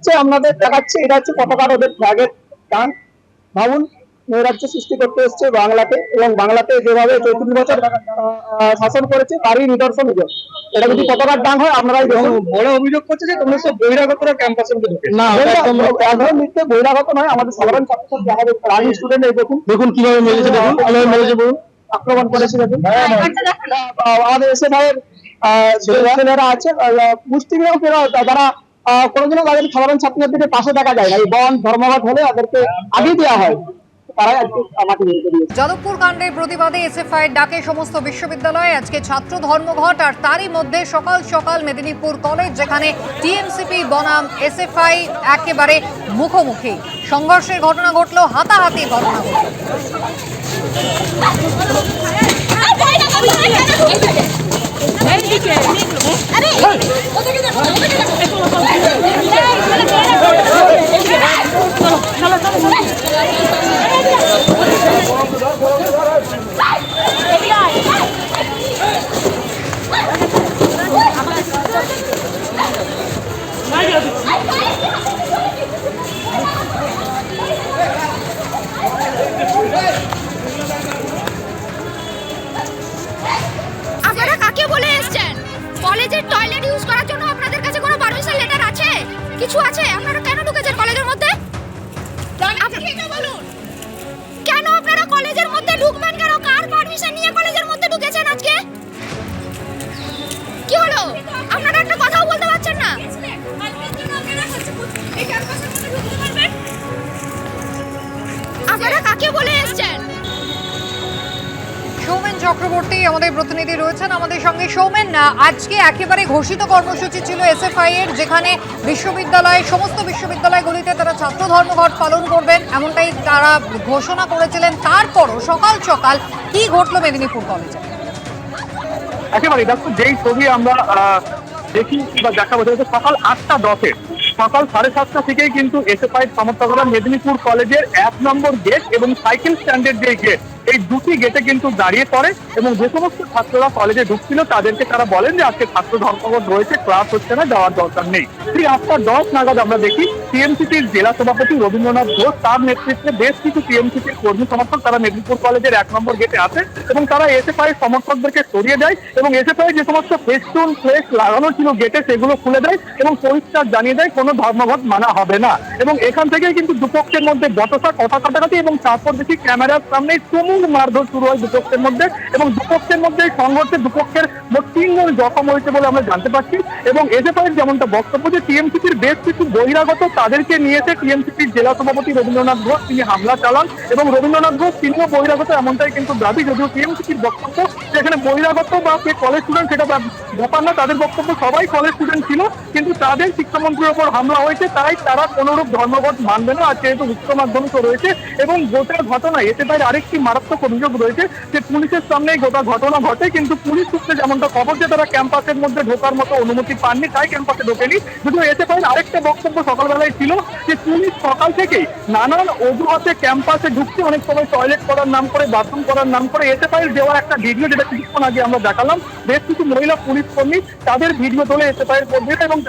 হচ্ছে আপনাদের দেখাচ্ছে, এটা হচ্ছে পতাকা ওদের ফ্ল্যাগের গান। ভাবুন, নৈরাজ্য সৃষ্টি করতে এসছে বাংলাতে, এবং বাংলাতে যেভাবে 34 বছর শাসন করেছে তারই নিদর্শন এগুলো। এটা যদি পতাকার দান হয়, আপনারাই দেখুন। বড় অভিযোগ করছে যে তোমরা সব বহিরাগতরা ক্যাম্পাসের মধ্যে ঢুকে। না, একদম মিথ্যে। বহিরাগত নয়, আমাদের সাধারণ ছাত্রছাত্রী, আমাদের রানিং স্টুডেন্ট। এই দেখুন, দেখুন কিভাবে মেরেছে, দেখুন কিভাবে মেরেছে, বলুন আক্রমণ করেছে। দেখুন আমাদের এসে ভাইয়ের ছেলেরা আছে, মুষ্টিমেয়রা, যারা কোনোদিনও তাদের সাধারণ ছাত্রছাত্রীদের পাশে দেখা যায় না। এই বন ধর্মঘট হলে তাদেরকে আগে দেওয়া হয়। যাদবপুর কাণ্ডের প্রতিবাদে এসএফআই ডাকে সমস্ত বিশ্ববিদ্যালয়ে আজকে ছাত্র ধর্মঘট। আর তারই মধ্যে সকাল সকাল মেদিনীপুর কলেজ, যেখানে টিএমসিপি বনাম এসএফআই একেবারে মুখোমুখি সংঘর্ষের ঘটনা ঘটলো, হাতাহাতি ঘটনা ঘটলো। আপনারা কাকে বলে এসেছেন? কলেজের টয়লেট ইউজ করার জন্য আপনাদের কাছে কোনো পারমিশন লেটার আছে? কিছু আছে? আপনারা কেন ঢুকেছেন কলেজের মধ্যে? বলুন, কেন আপনারা কলেজের মধ্যে ঢুকবেন? কেন? কার পারমিশন নিয়ে কলেজের মধ্যে ঢুকেছেন আজকে? কি হলো? আপনারা একটা কথাও বলতে পারছেন না? আপনারা কাকে বলে এসেছেন? সৌমেন চক্রবর্তী আমাদের প্রতিনিধি রয়েছেন আমাদের সঙ্গে। সৌমেন, আজকে একেবারে ঘোষিত কর্মসূচি ছিল এসএফআই এর, যেখানে সমস্ত বিশ্ববিদ্যালয়গুলিতে তারা ছাত্র ধর্মঘট পালন করবেন, এমনটাই তারা ঘোষণা করেছিলেন। তারপরও সকাল সকাল কি ঘটলো মেদিনীপুর কলেজে? একেবারে দেখো, যেই ছবি আমরা দেখি বা দেখা বোঝা, সকাল 8:10 সকাল 7:30 থেকেই কিন্তু এসএফআই সমর্থকরা মেদিনীপুর কলেজের 1 নম্বর গেট এবং সাইকেল স্ট্যান্ডের যে গেট, এই দুটি গেটে কিন্তু দাঁড়িয়ে পড়ে এবং যে সমস্ত ছাত্ররা কলেজে ঢুকছিল তাদেরকে তারা বলেন যে আজকে ছাত্র ধর্মঘট রয়েছে, ক্লাস হচ্ছে না, যাওয়ার দরকার নেই। ঠিক 8:10 নাগাদ আমরা দেখি টিএমসিপির জেলা সভাপতি রবীন্দ্রনাথ ঘোষ, তার নেতৃত্বে বেশ কিছু টিএমসিপির কর্মী সমর্থক তারা মেদিনীপুর কলেজের 1 নম্বর গেটে আসে এবং তারা এসএফআই সমর্থকদেরকে সরিয়ে দেয় এবং এসএফআই যে সমস্ত ফেস্টুন ফ্লেক্স লাগানো ছিল গেটে সেগুলো খুলে দেয় এবং পরিষ্কার জানিয়ে দেয় কোনো ধর্মঘট মানা হবে না। এবং এখান থেকেই কিন্তু দুপক্ষের মধ্যে বচসা, কথা কাটাকাটি এবং তারপর দেখি ক্যামেরার সামনে তুমুল মারধর শুরু হয় দুপক্ষের মধ্যে এবং দুপক্ষের মধ্যে সংঘর্ষে দুপক্ষের মোট 3 জন জখম হয়েছে বলে আমরা জানতে পারছি। এবং এসএফআইয়ের যেমনটা বক্তব্য যে টিএমসিপির বেশ কিছু বহিরাগত তাদেরকে নিয়েছে টিএমসিপির জেলা সভাপতি রবীন্দ্রনাথ ঘোষ, তিনি হামলা চালান এবং রবীন্দ্রনাথ ঘোষ তিনিও বহিরাগত, এমনটাই কিন্তু দাবি। যদিও টিএমসিপির বক্তব্য যেখানে বহিরাগত বা কে কলেজ স্টুডেন্ট সেটা ব্যাপার না, তাদের বক্তব্য সবাই কলেজ স্টুডেন্ট ছিল, কিন্তু তাদের শিক্ষামন্ত্রীর ওপর হামলা হয়েছে, তাই তারা কোনোরূপ ধর্মঘট মানবে না। আর যেহেতু উচ্চ মাধ্যমিক রয়েছে এবং গোটা ঘটনায় এসএফআইয়ের আরেকটি মারাত্মক অভিযোগ রয়েছে যে পুলিশের সামনেই গোটা ঘটনা ঘটে, কিন্তু পুলিশ সূত্রে যেমনটা খবর যে তারা ক্যাম্পাসের মধ্যে ঢোকার মতো অনুমতি পাননি, তাই ক্যাম্পাসে ঢোকেনি। যদিও এসএফআইয়ের আরেকটা বক্তব্য সকালবেলায় ছিল যে পুলিশ সকাল থেকেই নানান অজুহাতে ক্যাম্পাসে ঢুকছে, অনেক সময় টয়লেট করার নাম করে, বাথরুম করার নাম করে। এসএফআইয়ের দেওয়া একটা ভিডিও, যেটা কিছুক্ষণ আগে আমরা দেখালাম, বেশ কিছু মহিলা পুলিশ কর্মী তাদের ভিডিও তোলে এসএফআইয়ের কর্মীরা এবং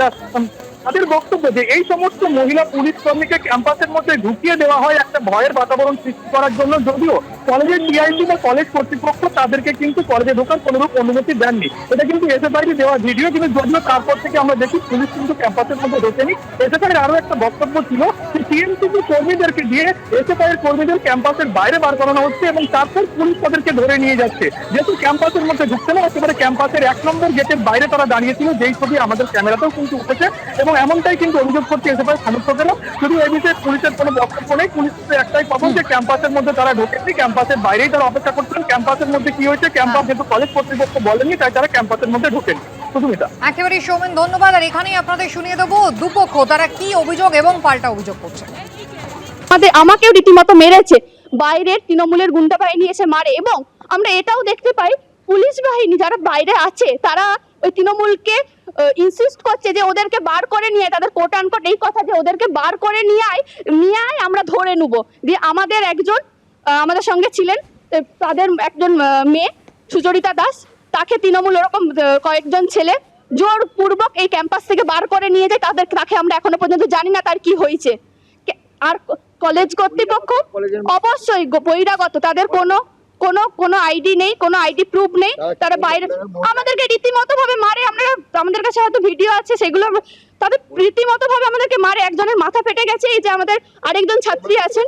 তাদের বক্তব্য যে এই সমস্ত মহিলা পুলিশ কর্মীকে ক্যাম্পাসের মধ্যে ঢুকিয়ে দেওয়া হয় একটা ভয়ের বাতাবরণ সৃষ্টি করার জন্য। যদিও কলেজের টিআইসি বা কলেজ কর্তৃপক্ষ তাদেরকে কিন্তু কলেজে ঢোকার কোনোরূপ অনুমতি দেননি। এটা কিন্তু এসএফআইয়ের দেওয়া ভিডিও, কিন্তু যদিও তারপর থেকে আমরা দেখি পুলিশ কিন্তু ক্যাম্পাসের মধ্যে ঢোকেনি। এসএফআইয়ের আরো একটা বক্তব্য ছিল যে টিএমসিপি কর্মীদেরকে দিয়ে এসএফআইয়ের কর্মীদের ক্যাম্পাসের বাইরে বার করানো হচ্ছে এবং তারপর পুলিশ তাদেরকে ধরে নিয়ে যাচ্ছে। যেহেতু ক্যাম্পাসের মধ্যে ঢুকছে না, একেবারে ক্যাম্পাসের 1 নম্বর গেটের বাইরে তারা দাঁড়িয়েছিল, যেই ছবি আমাদের ক্যামেরাতেও কিন্তু উঠেছে এবং এমনটাই কিন্তু অভিযোগ করছে এসএফআই সমর্থকেরা। যদিও এই বিষয়ে পুলিশের কোনো বক্তব্য নেই, পুলিশের একটাই খবর যে ক্যাম্পাসের মধ্যে তারা ঢোকেনি, ক্যাম্পাসের বাইরেই তারা অপেক্ষা করছেন। ক্যাম্পাসের মধ্যে কি হয়েছে, ক্যাম্পাস যেহেতু কলেজ কর্তৃপক্ষ বলেনি, তাই তারা ক্যাম্পাসের মধ্যে ঢোকেনি। একেবারে সৌমেন, ধন্যবাদ। আর এখানেই আপনাদের শুনিয়ে দেবো দুপক্ষ তারা কি অভিযোগ এবং পাল্টা অভিযোগ করছে। আমাকেও রীতিমতো মেরেছে, বাইরের তৃণমূলের গুন্ডা বাহিনী এসে মারে এবং আমরা এটাও দেখতে পাই পুলিশ বাহিনী যারা বাইরে আছে তারা ওই তৃণমূলকে ইনসিস্ট করছে যে ওদেরকে বার করে নিয়ে, তাদের কোট আনকোট এই কথা যে ওদেরকে বার করে নিয়ে আয় আমরা ধরে নেবো। দিয়ে আমাদের একজন আমাদের সঙ্গে ছিলেন, তাদের একজন মেয়ে সুচরিতা দাস, তাকে তৃণমূল ওরকম কয়েকজন ছেলে জোরপূর্বক এই ক্যাম্পাস থেকে বার করে নিয়ে যায়। তাকে আমরা এখনো পর্যন্ত জানি না তার কি হয়েছে। আর কলেজ কর্তৃপক্ষ অবশ্যই বহিরাগত, তাদের কোনো আইডি নেই, কোনো আইডি প্রুফ নেই, তারা বাইরে আমাদেরকে রীতিমতো ভাবে মারে। আমাদের কাছে হয়তো ভিডিও আছে, সেগুলো তাদের রীতিমতো ভাবে আমাদেরকে মারে। একজনের মাথা ফেটে গেছে, এই যে আমাদের আরেকজন ছাত্রী আছেন।